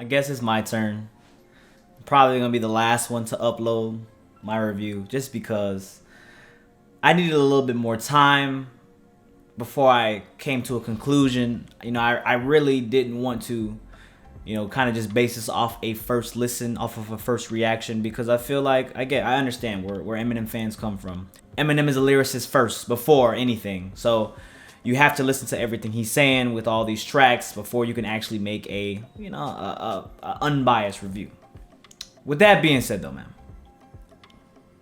I guess it's my turn. Probably gonna be the last one to upload my review just because I needed a little bit more time before I came to a conclusion. You know, I really didn't want to, you know, kind of just base this off a first listen, off of a first reaction, because I feel like I understand where Eminem fans come from. Eminem is a lyricist first before anything, so you have to listen to everything he's saying with all these tracks before you can actually make a, you know, a unbiased review. With that being said though, man,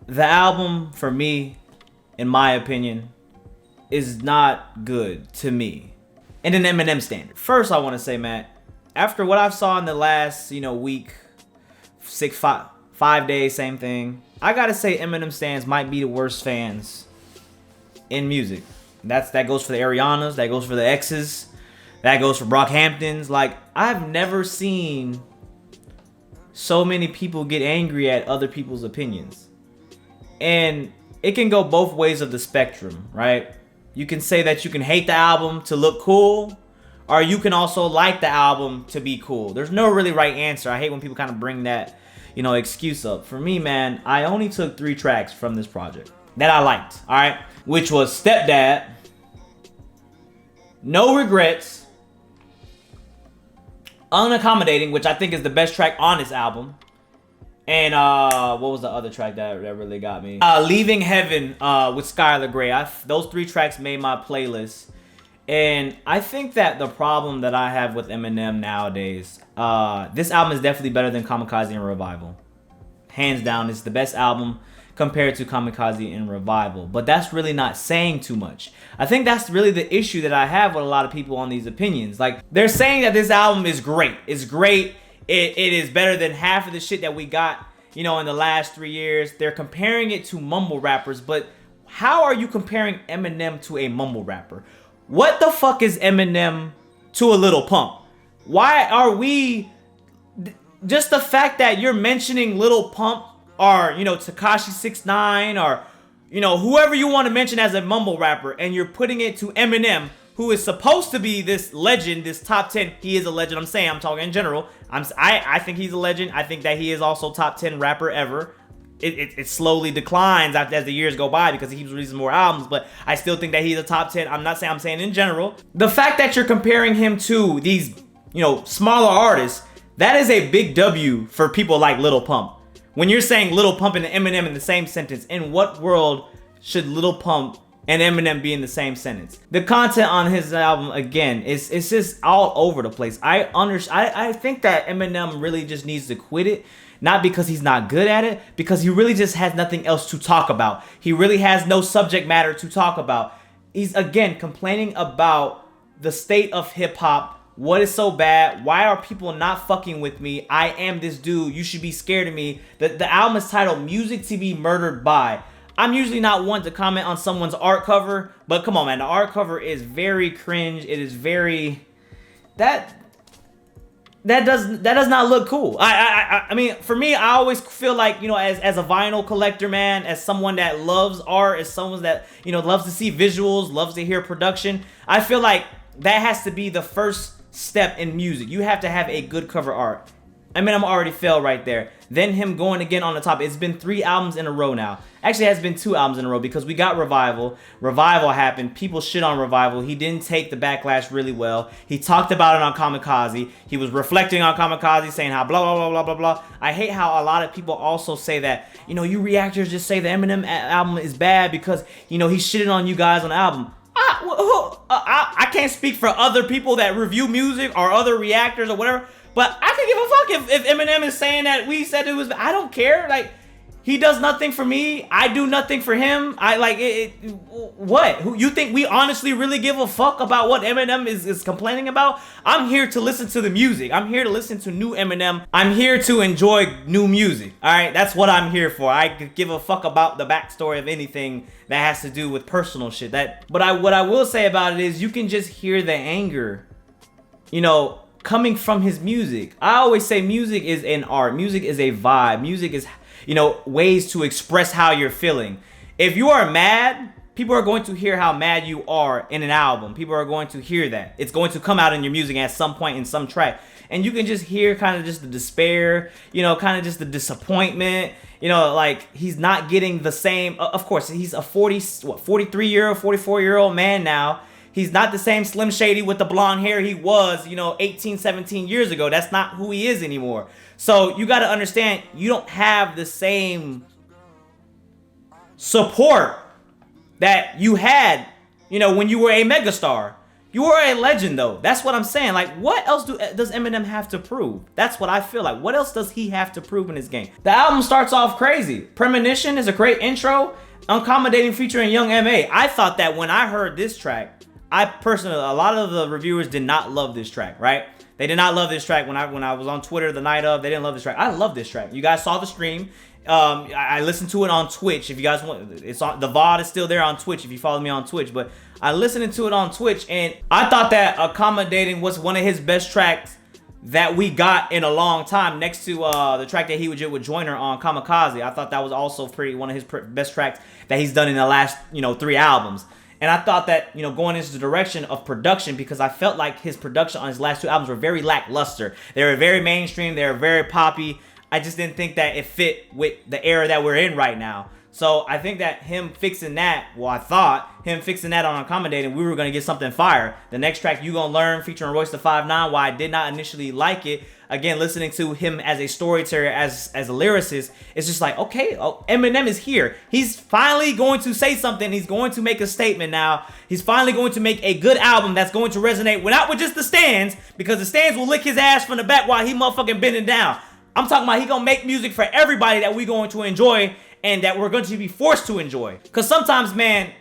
the album for me, in my opinion, is not good to me in an Eminem standard. First, I want to say, man, after what I've saw in the last, you know, week, 5 days, same thing, I gotta say Eminem stands might be the worst fans in music. That goes for the Arianas, that goes for the X's, that goes for Brockhamptons. Like, I've never seen so many people get angry at other people's opinions. And it can go both ways of the spectrum, right? You can say that you can hate the album to look cool, or you can also like the album to be cool. There's no really right answer. I hate when people kind of bring that, you know, excuse up. For me, man, I only took 3 tracks from this project that I liked, all right? Which was Stepdad, No Regrets, Unaccommodating, which I think is the best track on this album. And what was the other track that really got me? Leaving Heaven with Skylar Grey. Those 3 tracks made my playlist. And I think that the problem that I have with Eminem nowadays, this album is definitely better than Kamikaze and Revival. Hands down, it's the best album compared to Kamikaze and Revival. But that's really not saying too much. I think that's really the issue that I have with a lot of people on these opinions. Like, they're saying that this album is great. It's great. It is better than half of the shit that we got, you know, in the last 3 years. They're comparing it to mumble rappers, but how are you comparing Eminem to a mumble rapper? What the fuck is Eminem to a Lil Pump? Why are we... Just the fact that you're mentioning Lil Pump or, you know, Tekashi 6ix9ine or, you know, whoever you want to mention as a mumble rapper, and you're putting it to Eminem, who is supposed to be this legend, this top 10. He is a legend. I'm talking in general. I think he's a legend. I think that he is also top 10 rapper ever. It slowly declines as the years go by because he keeps releasing more albums, but I still think that he's a top 10. I'm saying in general. The fact that you're comparing him to these, you know, smaller artists, that is a big W for people like Lil Pump. When you're saying Lil Pump and Eminem in the same sentence, in what world should Lil Pump and Eminem be in the same sentence? The content on his album, again, it's just all over the place. I think that Eminem really just needs to quit it. Not because he's not good at it, because he really just has nothing else to talk about. He really has no subject matter to talk about. He's, again, complaining about the state of hip-hop. What is so bad? Why are people not fucking with me? I am this dude. You should be scared of me. The album is titled Music to Be Murdered By. I'm usually not one to comment on someone's art cover, but come on, man. The art cover is very cringe. It is very... That does not look cool. I mean, for me, I always feel like, you know, as a vinyl collector, man, as someone that loves art, as someone that, you know, loves to see visuals, loves to hear production, I feel like that has to be the first step in music. You have to have a good cover art. I mean, I'm already failed right there. Then him going again on the top. It's been 3 albums in a row now. Actually, it has been 2 albums in a row because we got Revival. Revival happened. People shit on Revival. He didn't take the backlash really well. He talked about it on Kamikaze. He was reflecting on Kamikaze, saying how blah, blah, blah, blah, blah, blah. I hate how a lot of people also say that, you know, you reactors just say the Eminem album is bad because, you know, he's shitting on you guys on the album. I can't speak for other people that review music or other reactors or whatever. But I can give a fuck if Eminem is saying that we said it was... I don't care. Like, he does nothing for me. I do nothing for him. I like it. What? You think we honestly really give a fuck about what Eminem is complaining about? I'm here to listen to the music. I'm here to listen to new Eminem. I'm here to enjoy new music. All right? That's what I'm here for. I could give a fuck about the backstory of anything that has to do with personal shit. But what I will say about it is you can just hear the anger, you know, coming from his music. I always say music is an art. Music is a vibe. Music is, you know, ways to express how you're feeling. If you are mad, people are going to hear how mad you are in an album. People are going to hear that. It's going to come out in your music at some point in some track. And you can just hear kind of just the despair, you know, kind of just the disappointment. You know, like, he's not getting the same. Of course, he's a 43-year-old, 44-year-old man now. He's not the same Slim Shady with the blonde hair he was, you know, 18, 17 years ago. That's not who he is anymore. So you got to understand, you don't have the same support that you had, you know, when you were a megastar. You were a legend, though. That's what I'm saying. Like, what else does Eminem have to prove? That's what I feel like. What else does he have to prove in his game? The album starts off crazy. Premonition is a great intro. Uncommodating featuring Young M.A. I thought that when I heard this track, I personally, a lot of the reviewers did not love this track, right? They did not love this track when I was on Twitter the night of. They didn't love this track. I love this track. You guys saw the stream. I listened to it on Twitch. If you guys want, it's on the VOD is still there on Twitch if you follow me on Twitch. But I listened to it on Twitch, and I thought that Accommodating was one of his best tracks that we got in a long time, next to the track that he would do with Joyner on Kamikaze. I thought that was also one of his best tracks that he's done in the last, you know, 3 albums. And I thought that, you know, going into the direction of production, because I felt like his production on his last 2 albums were very lackluster. They were very mainstream. They were very poppy. I just didn't think that it fit with the era that we're in right now. So I think that him fixing that, well, I thought him fixing that on Accommodating, we were going to get something fire. The next track, You Gonna Learn, featuring Royce da 5'9", why I did not initially like it. Again, listening to him as a storyteller, as a lyricist, it's just like, okay, Eminem is here. He's finally going to say something. He's going to make a statement now. He's finally going to make a good album that's going to resonate, not with just the stands, because the stands will lick his ass from the back while he motherfucking bending down. I'm talking about he gonna make music for everybody that we going to enjoy and that we're going to be forced to enjoy. Because sometimes, man,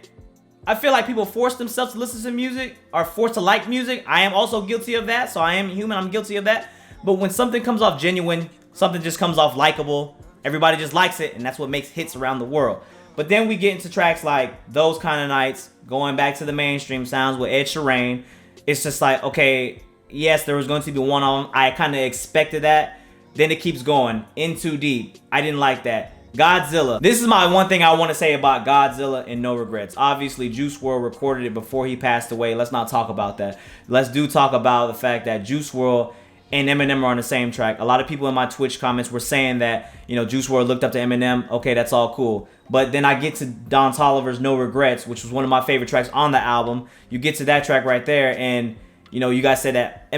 I feel like people force themselves to listen to music or forced to like music. I am also guilty of that, so I am human. I'm guilty of that. But when something comes off genuine, something just comes off likable, everybody just likes it, and that's what makes hits around the world. But then we get into tracks like Those Kind of Nights, going back to the mainstream sounds with Ed Sheeran. It's just like, okay, yes, there was going to be one of them. I kind of expected that. Then it keeps going. In Too Deep. I didn't like that. Godzilla. This is my one thing I want to say about Godzilla and No Regrets. Obviously, Juice WRLD recorded it before he passed away. Let's not talk about that. Let's talk about the fact that Juice WRLD and Eminem are on the same track. A lot of people in my Twitch comments were saying that, you know, Juice WRLD looked up to Eminem. Okay, that's all cool. But then I get to Don Toliver's No Regrets, which was one of my favorite tracks on the album. You get to that track right there, and you know, you guys said that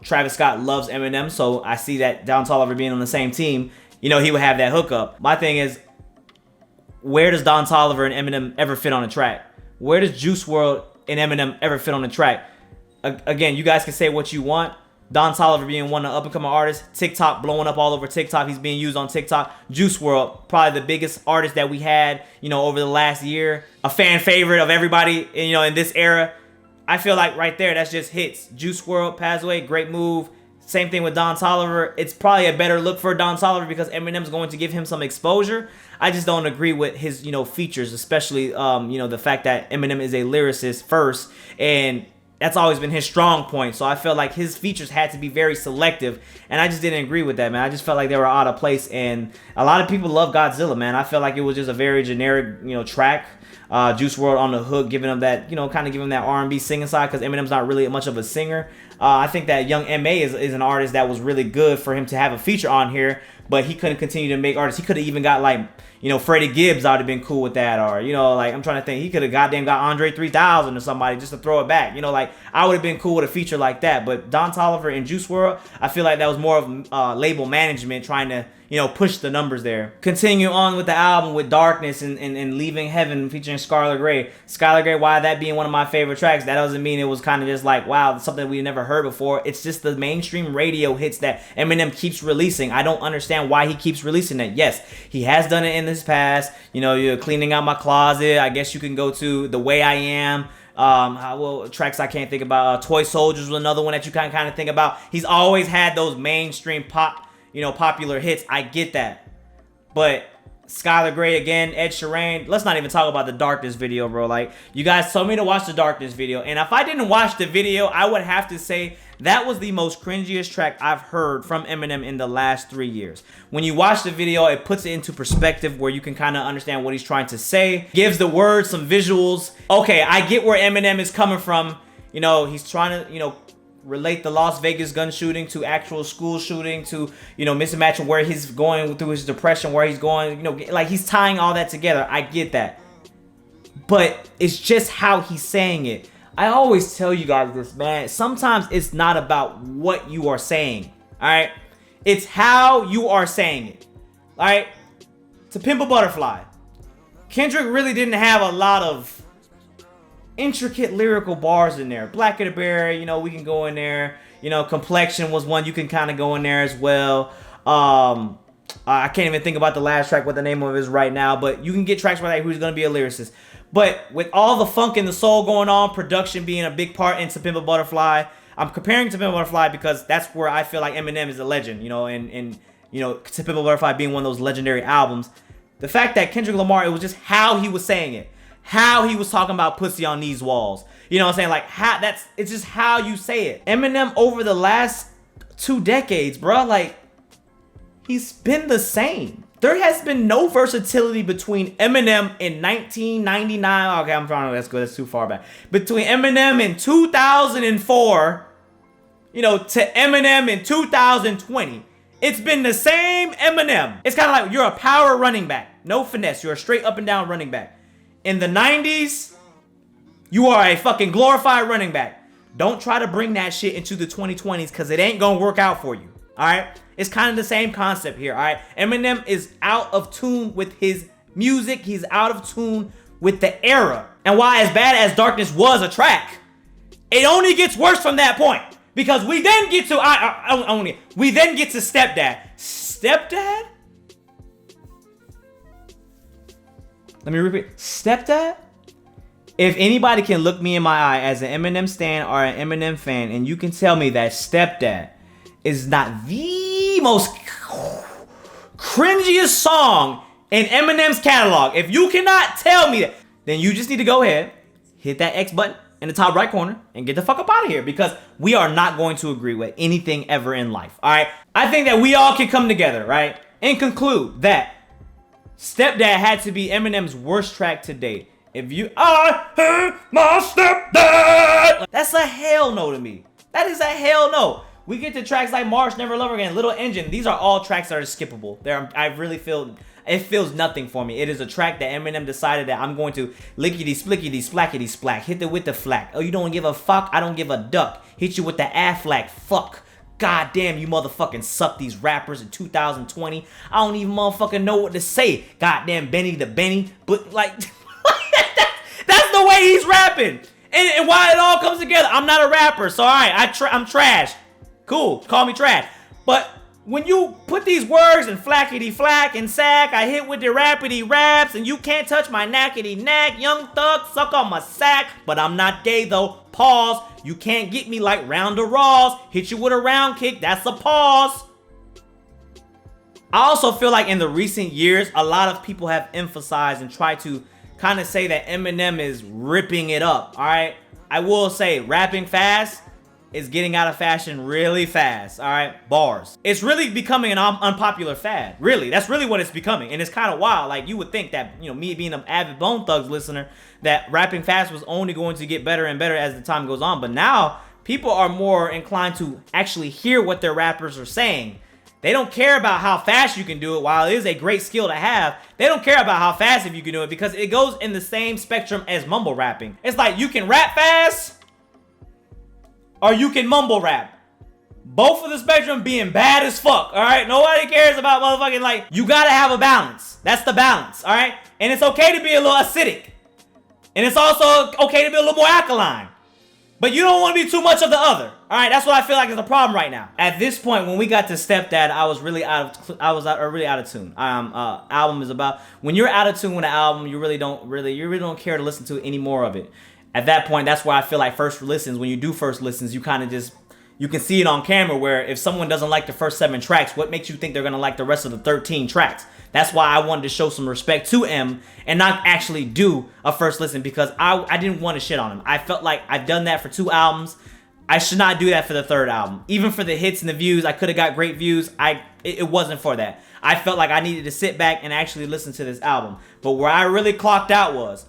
Travis Scott loves Eminem, so I see that Don Toliver being on the same team, you know, he would have that hookup. My thing is, where does Don Toliver and Eminem ever fit on a track? Where does Juice WRLD and Eminem ever fit on a track? Again, you guys can say what you want. Don Toliver being one of the up-and-coming artists, TikTok blowing up all over TikTok. He's being used on TikTok. Juice WRLD, probably the biggest artist that we had, you know, over the last year. A fan favorite of everybody, you know, in this era. I feel like right there, that's just hits. Juice WRLD passed away, great move. Same thing with Don Toliver. It's probably a better look for Don Toliver because Eminem's going to give him some exposure. I just don't agree with his, you know, features, especially, you know, the fact that Eminem is a lyricist first, and that's always been his strong point. So I felt like his features had to be very selective, and I just didn't agree with that, man. I just felt like they were out of place, and a lot of people love Godzilla, man. I felt like it was just a very generic, you know, track. Juice WRLD on the hook, giving him that, you know, kind of giving him that R&B singing side, because Eminem's not really much of a singer. I think that Young M.A. is an artist that was really good for him to have a feature on here, but he couldn't continue to make artists. He could have even got, like, you know, Freddie Gibbs. I would have been cool with that, or, you know, like, I'm trying to think, he could have goddamn got Andre 3000 or somebody just to throw it back, you know, like, I would have been cool with a feature like that. But Don Toliver and Juice WRLD, I feel like that was more of label management trying to, you know, push the numbers there. Continue on with the album with Darkness and Leaving Heaven featuring Skylar Grey. Skylar Grey, why that being one of my favorite tracks, that doesn't mean it was kind of just like, wow, something we never heard before. It's just the mainstream radio hits that Eminem keeps releasing. I don't understand why he keeps releasing it. Yes, he has done it in his past. You know, you're cleaning out my closet. I guess you can go to The Way I Am. Well, tracks I can't think about. Toy Soldiers was another one that you kind of think about. He's always had those mainstream pop, you know, popular hits. I get that. But Skylar Grey again, Ed Sheeran. Let's not even talk about the Darkness video, bro. Like, you guys told me to watch the Darkness video, and if I didn't watch the video, I would have to say That was the most cringiest track I've heard from Eminem in the last 3 years. When you watch the video, it puts it into perspective where you can kind of understand what he's trying to say. Gives the words some visuals. Okay, I get where Eminem is coming from. You know, he's trying to, you know, relate the Las Vegas gun shooting to actual school shooting to, you know, mismatching where he's going through his depression, where he's going, you know, like he's tying all that together. I get that. But it's just how he's saying it. I always tell you guys this, man. Sometimes it's not about what you are saying, all right? It's how you are saying it, all right? To Pimp a Butterfly, Kendrick really didn't have a lot of intricate lyrical bars in there. Black of the Berry, you know, we can go in there. You know, Complexion was one you can kind of go in there as well. I can't even think about the last track, what the name of it is right now, but you can get tracks where like who's gonna be a lyricist. But with all the funk and the soul going on, production being a big part in To Pimp a Butterfly, I'm comparing To Pimp a Butterfly because that's where I feel like Eminem is a legend, you know, and you know, To Pimp a Butterfly being one of those legendary albums. The fact that Kendrick Lamar, it was just how he was saying it, how he was talking about pussy on these walls. You know what I'm saying? Like, it's just how you say it. Eminem over the last 2 decades, bro, like, he's been the same. There has been no versatility between Eminem in 1999. Okay, I'm trying to, let's go, that's too far back. Between Eminem in 2004, you know, to Eminem in 2020. It's been the same Eminem. It's kind of like you're a power running back. No finesse. You're a straight up and down running back. In the 90s, you are a fucking glorified running back. Don't try to bring that shit into the 2020s because it ain't gonna work out for you. All right? It's kind of the same concept here. All right? Eminem is out of tune with his music. He's out of tune with the era. And why As Bad as Darkness was a track, it only gets worse from that point. Because we then get to we then get to Stepdad. Stepdad? Let me repeat. Stepdad? If anybody can look me in my eye as an Eminem stan or an Eminem fan, and you can tell me that Stepdad is not the most cringiest song in Eminem's catalog, if you cannot tell me that, then you just need to go ahead, hit that X button in the top right corner, and get the fuck up out of here, because we are not going to agree with anything ever in life, all right? I think that we all can come together, right, and conclude that Stepdad had to be Eminem's worst track to date. If you hate my stepdad, that's a hell no to me. That is a hell no. We get to tracks like March, Never Love Again, Little Engine. These are all tracks that are skippable. I really feel it feels nothing for me. It is a track that Eminem decided that I'm going to lickety splickety splackety splack. Hit it with the flack. Oh, you don't give a fuck? I don't give a duck. Hit you with the Aflac. Fuck. God damn, you motherfucking suck, these rappers in 2020. I don't even motherfucking know what to say. Goddamn Benny the Benny. But like, that's the way he's rapping. And why it all comes together. I'm not a rapper, so all right, I'm trash. Cool, call me trash. But when you put these words in flackety flack and sack, I hit with the rapidy raps, and you can't touch my knackety knack. Young thug, suck on my sack, but I'm not gay though. Pause. You can't get me like Rounder Raws. Hit you with a round kick, that's a pause. I also feel like in the recent years, a lot of people have emphasized and tried to kind of say that Eminem is ripping it up, all right? I will say rapping fast is getting out of fashion really fast, all right? Bars. It's really becoming an unpopular fad, really. That's really what it's becoming, and it's kind of wild. Like, you would think that, you know, me being an avid Bone Thugs listener, that rapping fast was only going to get better and better as the time goes on, but now people are more inclined to actually hear what their rappers are saying. They don't care about how fast you can do it. While it is a great skill to have, they don't care about how fast if you can do it, because it goes in the same spectrum as mumble rapping. It's like you can rap fast or you can mumble rap. Both of the spectrum being bad as fuck, all right? Nobody cares about motherfucking, like, you gotta have a balance. That's the balance, all right? And it's okay to be a little acidic. And it's also okay to be a little more alkaline. But you don't want to be too much of the other. All right, that's what I feel like is the problem right now. At this point, when we got to Stepdad, I was really out of tune. Album is about when you're out of tune with an album, you really don't care to listen to any more of it. At that point, that's where I feel like first listens. When you do first listens, you kind of just, you can see it on camera where if someone doesn't like the first 7 tracks, what makes you think they're gonna like the rest of the 13 tracks? That's why I wanted to show some respect to M and not actually do a first listen, because I didn't want to shit on him. I felt like I've done that for 2 albums. I should not do that for the third album. Even for the hits and the views, I could have got great views. It wasn't for that. I felt like I needed to sit back and actually listen to this album. But where I really clocked out was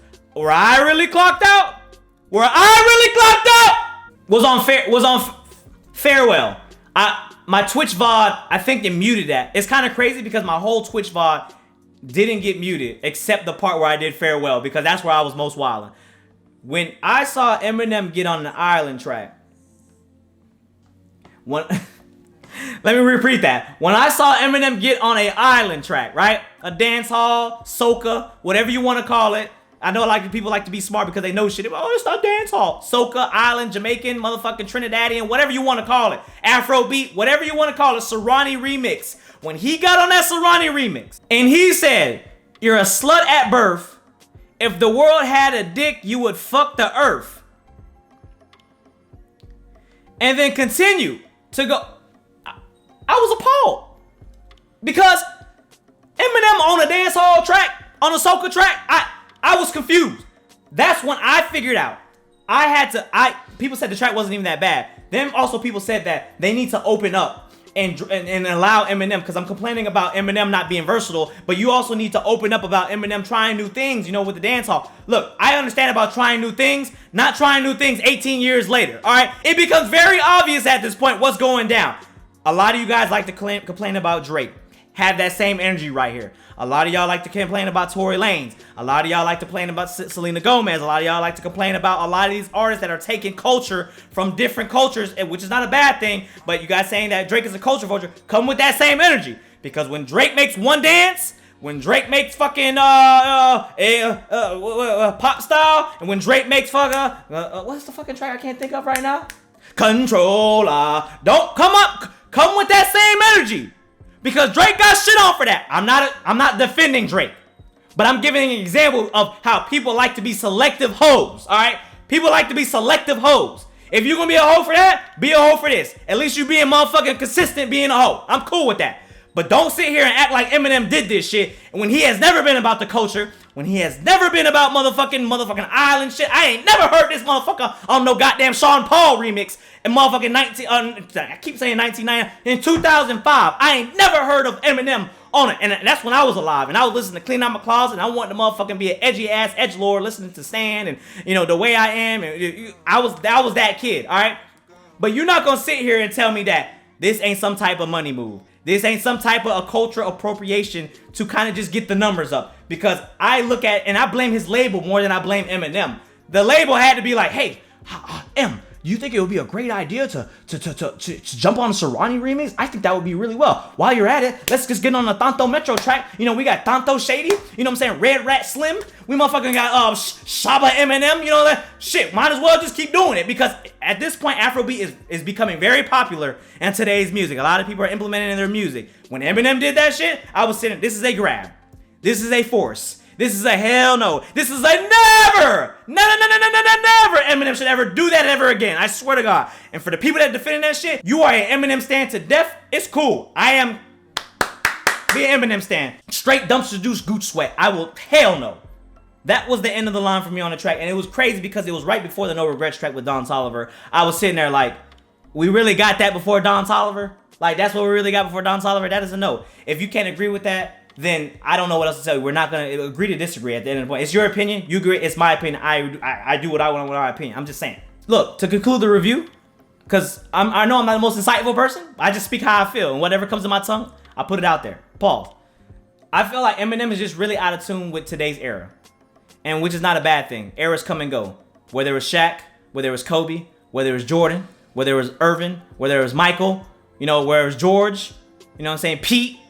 on Farewell. My Twitch VOD, I think it muted that. It's kind of crazy because my whole Twitch VOD didn't get muted except the part where I did Farewell, because that's where I was most wildin'. When I saw Eminem get on the Island track, let me repeat that. When I saw Eminem get on a Island track, right? A dance hall, soca, whatever you want to call it. I know people like to be smart because they know shit. Oh, it's not dance hall. Soca, Island, Jamaican, motherfucking Trinidadian, whatever you want to call it. Afrobeat, whatever you want to call it. Serrani remix. When he got on that Serrani remix and he said, "You're a slut at birth. If the world had a dick, you would fuck the earth." And then continue to go. I was appalled. Because Eminem on a dance hall track, on a soca track, I was confused. That's when I figured out. People said the track wasn't even that bad. Then also people said that they need to open up and allow Eminem, because I'm complaining about Eminem not being versatile, but you also need to open up about Eminem trying new things, with the dance hall. Look, I understand about trying new things, not trying new things 18 years later, all right? It becomes very obvious at this point what's going down. A lot of you guys like to complain about Drake. Have that same energy right here. A lot of y'all like to complain about Tory Lanez. A lot of y'all like to complain about Selena Gomez. A lot of y'all like to complain about a lot of these artists that are taking culture from different cultures, which is not a bad thing, but you guys saying that Drake is a culture vulture, come with that same energy. Because when Drake makes one dance, when Drake makes fucking pop style, and when Drake makes fucking, what's the fucking track I can't think of right now? Controller. Don't come with that same energy. Because Drake got shit on for that. I'm not defending Drake. But I'm giving an example of how people like to be selective hoes. Alright? People like to be selective hoes. If you're gonna be a hoe for that, be a hoe for this. At least you being motherfucking consistent being a hoe. I'm cool with that. But don't sit here and act like Eminem did this shit when he has never been about the culture, when he has never been about motherfucking island shit. I ain't never heard this motherfucker on no goddamn Sean Paul remix in motherfucking I keep saying 1990, in 2005. I ain't never heard of Eminem on it. And that's when I was alive. And I was listening to Clean Out My Closet, and I wanted to motherfucking be an edgy ass edgelord listening to Stan and, The Way I Am. And I was that kid, all right? But you're not going to sit here and tell me that this ain't some type of money move. This ain't some type of a cultural appropriation to kind of just get the numbers up. Because I look at, and I blame his label more than I blame Eminem. The label had to be like, hey, M, you think it would be a great idea to jump on a Serrani remix? I think that would be really well. While you're at it, let's just get on the Tanto Metro track. We got Tanto Shady. You know what I'm saying? Red Rat Slim. We motherfucking got Shaba Eminem. That shit. Might as well just keep doing it, because at this point, Afrobeat is becoming very popular in today's music. A lot of people are implementing it in their music. When Eminem did that shit, I was saying, this is a grab. This is a force. This is a hell no. This is a never. Never. Eminem should ever do that ever again. I swear to God. And for the people that defending that shit, you are an Eminem stan to death. It's cool. I am be an Eminem stan. Straight dumpster juice, gooch sweat. I will, hell no. That was the end of the line for me on the track. And it was crazy because it was right before the No Regrets track with Don Toliver. I was sitting there like, we really got that before Don Toliver? Like, that's what we really got before Don Toliver? That is a no. If you can't agree with that, then I don't know what else to tell you. We're not going to agree to disagree at the end of the point. It's your opinion. You agree. It's my opinion. I do what I want with my opinion. I'm just saying. Look, to conclude the review, because I know I'm not the most insightful person. I just speak how I feel. And whatever comes to my tongue, I put it out there. Pause. I feel like Eminem is just really out of tune with today's era. And which is not a bad thing. Eras come and go. Whether it was Shaq, whether it was Kobe, whether it was Jordan, whether it was Irvin, whether it was Michael, whether it was George, what I'm saying, Pete.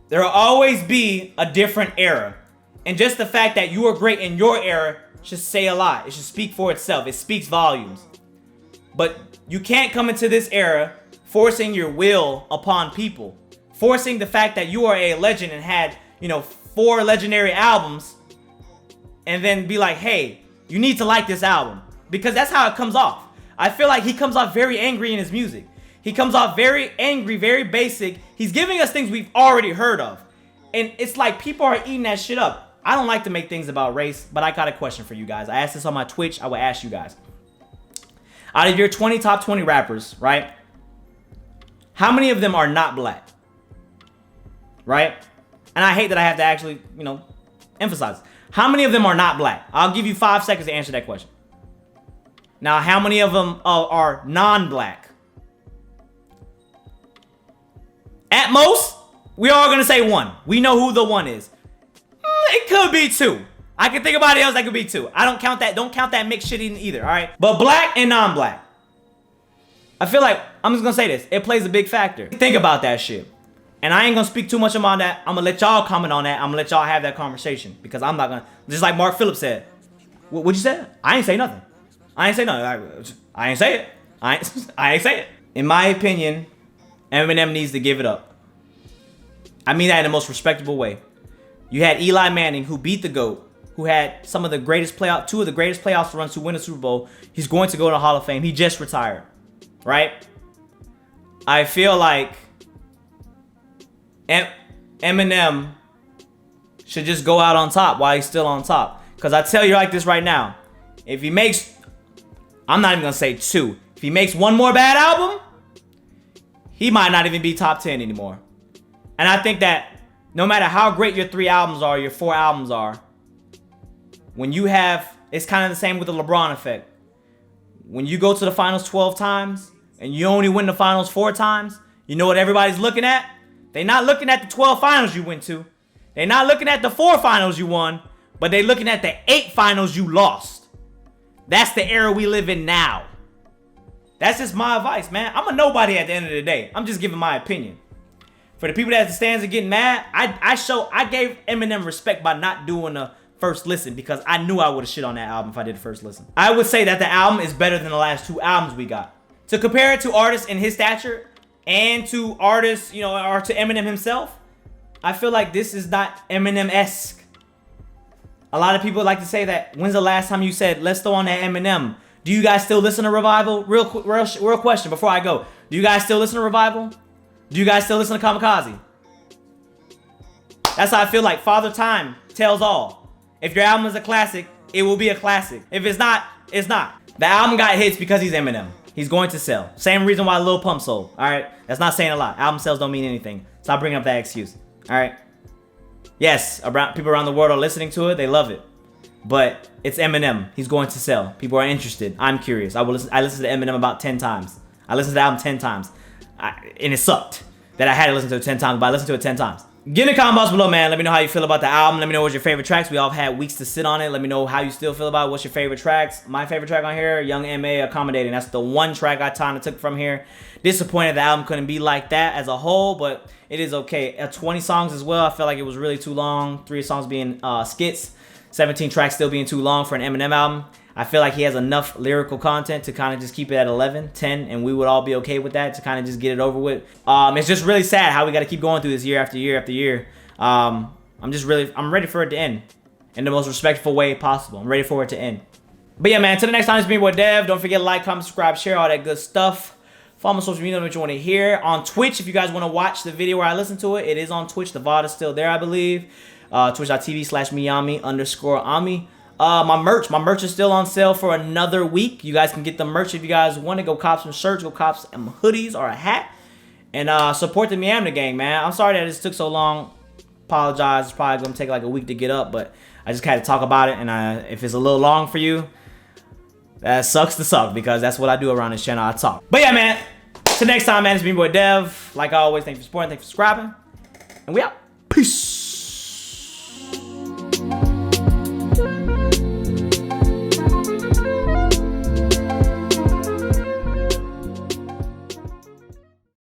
There will always be a different era. And just the fact that you are great in your era should say a lot. It should speak for itself. It speaks volumes. But you can't come into this era forcing your will upon people. Forcing the fact that you are a legend and had, 4 legendary albums. And then be like, hey, you need to like this album. Because that's how it comes off. I feel like he comes off very angry in his music. He comes off very angry, very basic. He's giving us things we've already heard of. And it's like people are eating that shit up. I don't like to make things about race, but I got a question for you guys. I asked this on my Twitch. I will ask you guys. Out of your 20 top 20 rappers, right? How many of them are not black? Right? And I hate that I have to actually, you know, emphasize. How many of them are not black? I'll give you 5 seconds to answer that question. Now, how many of them are non-black? At most, we are going to say 1. We know who the 1 is. It could be 2. I can think about it else. That could be 2. I don't count that. Don't count that mixed shit in either, all right? But black and non-black. I feel like, I'm just going to say this. It plays a big factor. Think about that shit. And I ain't going to speak too much about that. I'm going to let y'all comment on that. I'm going to let y'all have that conversation. Because I'm not going to, just like Mark Phillips said. What'd you say? I ain't say nothing. I ain't say nothing. I ain't say it. I ain't say it. In my opinion, Eminem needs to give it up. I mean that in the most respectable way. You had Eli Manning, who beat the GOAT, who had some of the greatest two of the greatest playoffs runs to win a Super Bowl. He's going to go to the Hall of Fame. He just retired, right? I feel like Eminem should just go out on top while he's still on top. Because I tell you like this right now, if he makes, I'm not even going to say 2. If he makes 1 more bad album, he might not even be top 10 anymore. And I think that no matter how great your 3 albums are, your 4 albums are, when you have, it's kind of the same with the LeBron effect. When you go to the finals 12 times and you only win the finals 4 times, you know what everybody's looking at? They're not looking at the 12 finals you went to. They're not looking at the 4 finals you won, but they're looking at the 8 finals you lost. That's the era we live in now. That's just my advice, man. I'm a nobody at the end of the day. I'm just giving my opinion. For the people that at the stands are getting mad, I gave Eminem respect by not doing a first listen because I knew I would have shit on that album if I did a first listen. I would say that the album is better than the last 2 albums we got. To compare it to artists in his stature and to artists, you know, or to Eminem himself, I feel like this is not Eminem-esque. A lot of people like to say that, when's the last time you said, let's throw on that Eminem? Do you guys still listen to Revival? Real question before I go. Do you guys still listen to Revival? Do you guys still listen to Kamikaze? That's how I feel like. Father Time tells all. If your album is a classic, it will be a classic. If it's not, it's not. The album got hits because he's Eminem. He's going to sell. Same reason why Lil Pump sold. All right? That's not saying a lot. Album sales don't mean anything. Stop bringing up that excuse. All right? Yes, people around the world are listening to it. They love it. But it's Eminem. He's going to sell. People are interested. I'm curious. I listened to Eminem about 10 times. I listened to the album 10 times. And it sucked that I had to listen to it 10 times, but I listened to it 10 times. Get in the comment box below, man. Let me know how you feel about the album. Let me know what's your favorite tracks. We all have weeks to sit on it. Let me know how you still feel about it. What's your favorite tracks. My favorite track on here, Young M.A. Accommodating. That's the one track I kind of took from here. Disappointed the album couldn't be like that as a whole, but it is okay. 20 songs as well. I felt like it was really too long. 3 songs being skits. 17 tracks still being too long for an Eminem album. I feel like he has enough lyrical content to kind of just keep it at 11, 10, and we would all be okay with that to kind of just get it over with. It's just really sad how we got to keep going through this year after year after year. I'm ready for it to end in the most respectful way possible. I'm ready for it to end. But yeah, man, till the next time, it's me, boy Dev. Don't forget to like, comment, subscribe, share, all that good stuff. Follow my social media, what you want to hear. On Twitch, if you guys want to watch the video where I listen to it, it is on Twitch. The VOD is still there, I believe. Twitch.tv/Meami_Ami. My merch is still on sale for another week. You guys can get the merch if you guys want to. Go cop some shirts, go cop some hoodies or a hat, and support the Meami gang, man. I'm sorry that this took so long. Apologize. It's probably gonna take like a week to get up, but I just had to talk about it. And if it's a little long for you, that sucks to suck because that's what I do around this channel. I talk. But yeah, man. Till next time, man. It's me, boy Dev. Like always, thanks for supporting, thanks for subscribing, and we out. Peace.